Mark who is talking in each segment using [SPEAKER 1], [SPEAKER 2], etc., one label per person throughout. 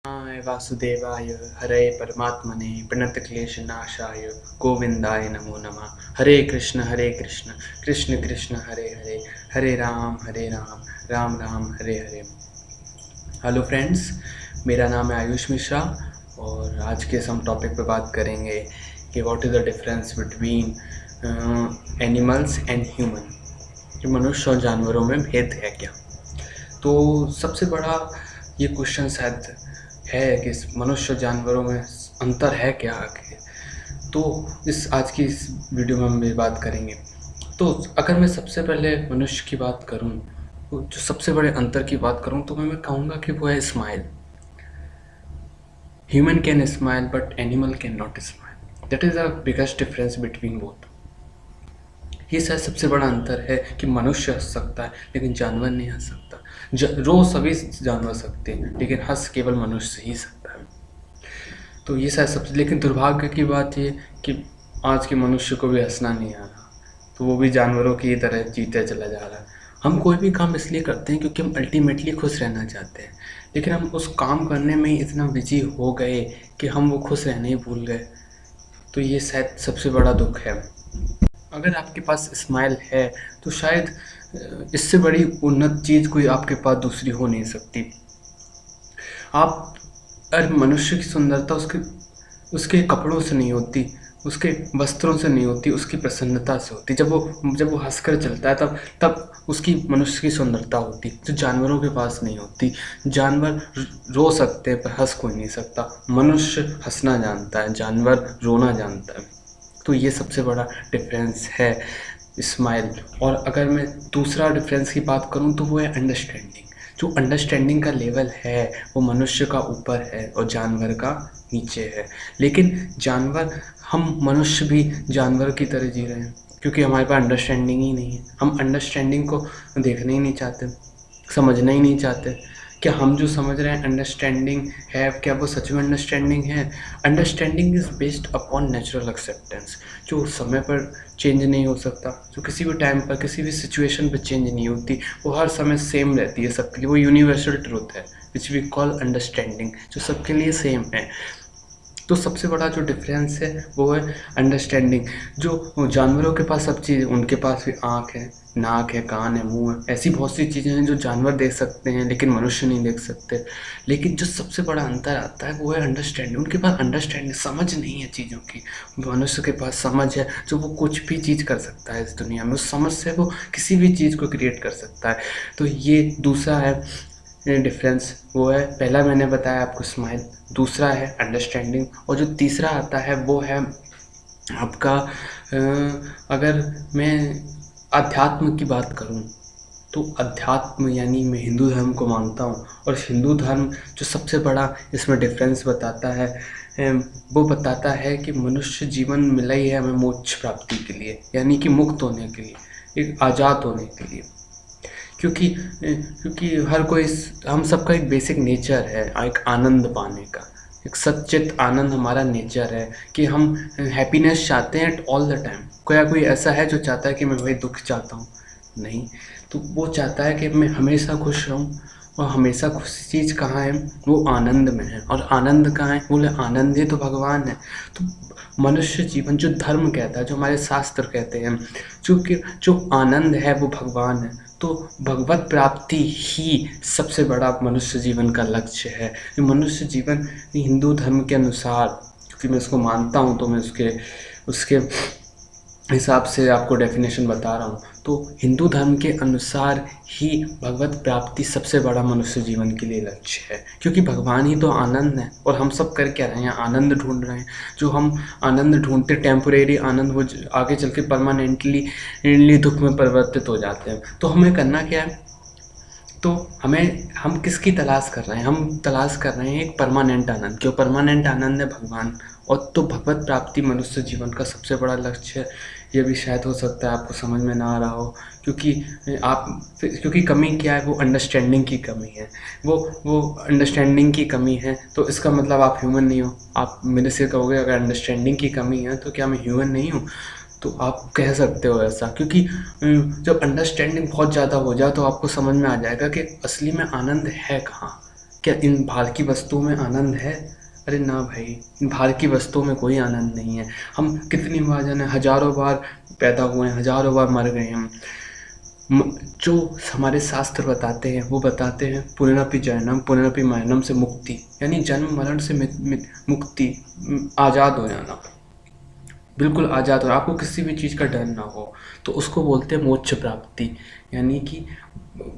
[SPEAKER 1] वासुदेवाय हरे परमात्मने प्रणतक्लेशनाशाय गोविंदाय नमो नमः। हरे कृष्ण कृष्ण कृष्ण हरे हरे, हरे राम राम राम हरे हरे। हेलो फ्रेंड्स, मेरा नाम है आयुष मिश्रा और आज के इस हम टॉपिक पे बात करेंगे कि what is the difference between animals and human, कि मनुष्य और जानवरों में भेद है क्या। तो सबसे बड़ा ये क्वेश्चन शायद है कि मनुष्य और जानवरों में अंतर है क्या आखिर। तो आज की इस वीडियो में हम ये बात करेंगे। तो अगर मैं सबसे पहले मनुष्य की बात करूं, तो जो सबसे बड़े अंतर की बात करूं तो मैं कहूँगा कि वो है smile. Human can smile but animal can not smile. That is the biggest difference between both. ये शायद सबसे बड़ा अंतर है कि मनुष्य हंस सकता है लेकिन जानवर नहीं हंस सकता। रो सभी जानवर सकते हैं लेकिन हंस केवल मनुष्य ही सकता है। तो ये शायद सबसे, लेकिन दुर्भाग्य की बात ये कि आज के मनुष्य को भी हंसना नहीं आ रहा, तो वो भी जानवरों की तरह जीते चला जा रहा है। हम कोई भी काम इसलिए करते हैं क्योंकि हम अल्टीमेटली खुश रहना चाहते हैं, लेकिन हम उस काम करने में ही इतना बिजी हो गए कि हम वो खुश रहने ही भूल गए। तो ये शायद सबसे बड़ा दुख है। अगर आपके पास स्माइल है तो शायद इससे बड़ी उन्नत चीज़ कोई आपके पास दूसरी हो नहीं सकती। आप अरे मनुष्य की सुंदरता उसके कपड़ों से नहीं होती, उसके वस्त्रों से नहीं होती, उसकी प्रसन्नता से होती। जब वो हंसकर चलता है तब उसकी मनुष्य की सुंदरता होती, जो जानवरों के पास नहीं होती। जानवर रो सकते हैं पर हंस कोई नहीं सकता। मनुष्य हंसना जानता है, जानवर रोना जानता है। तो ये सबसे बड़ा डिफरेंस है, स्माइल। और अगर मैं दूसरा डिफरेंस की बात करूँ तो वो है अंडरस्टैंडिंग। जो अंडरस्टैंडिंग का लेवल है वो मनुष्य का ऊपर है और जानवर का नीचे है। लेकिन हम मनुष्य भी जानवर की तरह जी रहे हैं क्योंकि हमारे पास अंडरस्टैंडिंग ही नहीं है। हम अंडरस्टैंडिंग को देखना ही नहीं चाहते, समझना ही नहीं चाहते। क्या हम जो समझ रहे हैं अंडरस्टैंडिंग है, क्या वो सच में अंडरस्टैंडिंग है? Understanding is based upon natural acceptance, जो समय पर चेंज नहीं हो सकता, जो किसी भी टाइम पर किसी भी सिचुएशन पर चेंज नहीं होती, वो हर समय सेम रहती है सबके लिए। वो यूनिवर्सल ट्रूथ है विच वी कॉल अंडरस्टैंडिंग, जो सबके लिए सेम है। तो सबसे बड़ा जो डिफरेंस है वो है अंडरस्टैंडिंग। जो जानवरों के पास सब चीज़, उनके पास भी आँख है, नाक है, कान है, मुंह है, ऐसी बहुत सी चीज़ें हैं जो जानवर देख सकते हैं लेकिन मनुष्य नहीं देख सकते। लेकिन जो सबसे बड़ा अंतर आता है वो है अंडरस्टैंडिंग। उनके पास अंडरस्टैंडिंग, समझ नहीं है चीज़ों की। मनुष्य के पास समझ है, जो वो कुछ भी चीज़ कर सकता है इस दुनिया में। उस समझ से वो किसी भी चीज़ को क्रिएट कर सकता है। तो ये दूसरा है डिफरेंस। वो है, पहला मैंने बताया आपको स्माइल, दूसरा है अंडरस्टैंडिंग, और जो तीसरा आता है वो है आपका अगर मैं अध्यात्म की बात करूं तो अध्यात्म यानी मैं हिंदू धर्म को मानता हूं, और हिंदू धर्म जो सबसे बड़ा इसमें डिफरेंस बताता है वो बताता है कि मनुष्य जीवन मिला ही है हमें मोक्ष प्राप्ति के लिए, यानी कि मुक्त होने के लिए, एक आज़ाद होने के लिए। क्योंकि हर कोई, हम सबका एक बेसिक नेचर है एक आनंद पाने का, एक सच्चित आनंद हमारा नेचर है कि हम हैप्पीनेस चाहते हैं एट ऑल द टाइम। कोई ऐसा है जो चाहता है कि मैं भाई दुख चाहता हूँ? नहीं। तो वो चाहता है कि मैं हमेशा खुश रहूँ, और हमेशा खुशी चीज़ कहाँ है? वो आनंद में है। और आनंद कहाँ है? बोले आनंद ही तो भगवान है। तो मनुष्य जीवन, जो धर्म कहता है, जो हमारे शास्त्र कहते हैं, जो आनंद है वो भगवान है। तो भगवत प्राप्ति ही सबसे बड़ा मनुष्य जीवन का लक्ष्य है। मनुष्य जीवन हिंदू धर्म के अनुसार, क्योंकि मैं इसको मानता हूँ तो मैं उसके हिसाब से आपको डेफिनेशन बता रहा हूँ। तो हिंदू धर्म के अनुसार ही भगवत प्राप्ति सबसे बड़ा मनुष्य जीवन के लिए लक्ष्य है, क्योंकि भगवान ही तो आनंद है। और हम सब कर क्या रहे हैं? आनंद ढूंढ रहे हैं। जो हम आनंद ढूंढते, टेम्पोरेरी आनंद, वो आगे चल के परमानेंटली दुख में परिवर्तित हो जाते हैं। तो हमें करना क्या है? तो हम किसकी तलाश कर रहे हैं? हम तलाश कर रहे हैं एक परमानेंट आनंद। जो परमानेंट आनंद है भगवान। और तो भगवत प्राप्ति मनुष्य जीवन का सबसे बड़ा लक्ष्य है। ये भी शायद हो सकता है आपको समझ में ना आ रहा हो, क्योंकि कमी क्या है? वो अंडरस्टैंडिंग की कमी है। वो अंडरस्टैंडिंग की कमी है। तो इसका मतलब आप ह्यूमन नहीं हो। आप मेरे से कहोगे अगर अंडरस्टैंडिंग की कमी है तो क्या मैं ह्यूमन नहीं हूँ? तो आप कह सकते हो ऐसा, क्योंकि जब अंडरस्टैंडिंग बहुत ज़्यादा हो जाए तो आपको समझ में आ जाएगा कि असली में आनंद है कहाँ, क्या इन बाहर की वस्तुओं में आनंद है? अरे ना भाई, इन बाहर की वस्तुओं में कोई आनंद नहीं है। हम कितनी बार जाने, हजारों बार पैदा हुए हैं, हजारों बार मर गए हम। जो हमारे शास्त्र बताते हैं वो बताते हैं पुनरपि जननम पुनरपि मरणम से मुक्ति, यानी जन्म मरण से मुक्ति, आज़ाद हो जाना, बिल्कुल आज़ाद हो, आपको किसी भी चीज़ का डर ना हो, तो उसको बोलते हैं मोक्ष प्राप्ति, यानी कि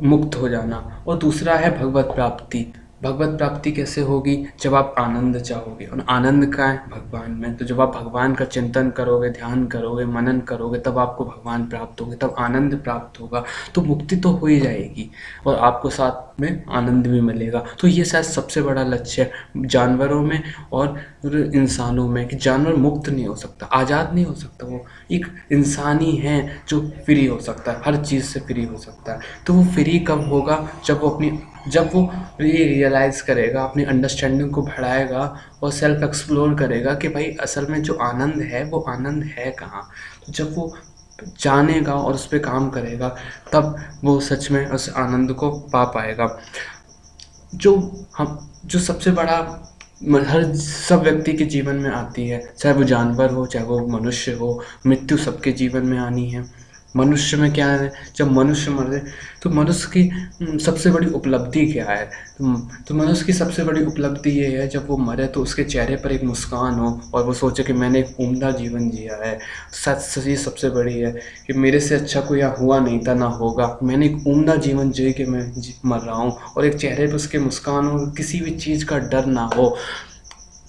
[SPEAKER 1] मुक्त हो जाना। और दूसरा है भगवत प्राप्ति। भगवत प्राप्ति कैसे होगी? जब आप आनंद चाहोगे, और आनंद का है भगवान में। तो जब आप भगवान का चिंतन करोगे, ध्यान करोगे, मनन करोगे, तब आपको भगवान प्राप्त होंगे, तब आनंद प्राप्त होगा। तो मुक्ति तो हो ही जाएगी और आपको साथ में आनंद भी मिलेगा। तो ये शायद सबसे बड़ा लक्ष्य है जानवरों में और इंसानों में, कि जानवर मुक्त नहीं हो सकता, आज़ाद नहीं हो सकता। वो एक इंसान ही है जो फ्री हो सकता है, हर चीज़ से फ्री हो सकता है। तो वो फ्री कब होगा? जब वो ये रियलाइज़ करेगा, अपनी अंडरस्टैंडिंग को बढ़ाएगा और सेल्फ एक्सप्लोर करेगा कि भाई असल में जो आनंद है वो आनंद है कहाँ। तो जब वो जानेगा और उस पर काम करेगा, तब वो सच में उस आनंद को पा पाएगा। जो सबसे बड़ा हर सब व्यक्ति के जीवन में आती है, चाहे वो जानवर हो, चाहे वो मनुष्य हो, मृत्यु सबके जीवन में आनी है। मनुष्य में क्या है, जब मनुष्य मरे तो मनुष्य की सबसे बड़ी उपलब्धि क्या है? तो मनुष्य की सबसे बड़ी उपलब्धि ये है, जब वो मरे तो उसके चेहरे पर एक मुस्कान हो और वो सोचे कि मैंने एक उम्दा जीवन जिया है। सच ये सबसे बड़ी है कि मेरे से अच्छा कोई यहाँ हुआ नहीं था, ना होगा। मैंने एक उम्दा जीवन जी के मैं मर रहा हूँ, और एक चेहरे पर उसके मुस्कान हो, किसी भी चीज़ का डर ना हो।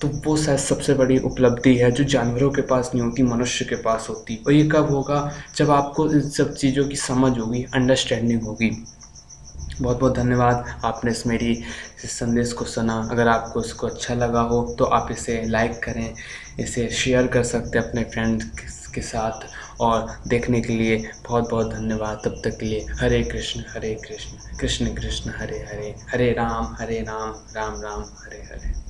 [SPEAKER 1] तो वो शायद सबसे बड़ी उपलब्धि है जो जानवरों के पास नहीं होती, मनुष्य के पास होती। और ये कब होगा? जब आपको इन सब चीज़ों की समझ होगी, अंडरस्टैंडिंग होगी। बहुत बहुत धन्यवाद, आपने इस संदेश को सुना। अगर आपको इसको अच्छा लगा हो तो आप इसे लाइक करें, इसे शेयर कर सकते हैं अपने फ्रेंड्स के साथ। और देखने के लिए बहुत बहुत धन्यवाद। तब तक के लिए हरे कृष्ण कृष्ण कृष्ण हरे हरे, हरे राम राम राम हरे हरे।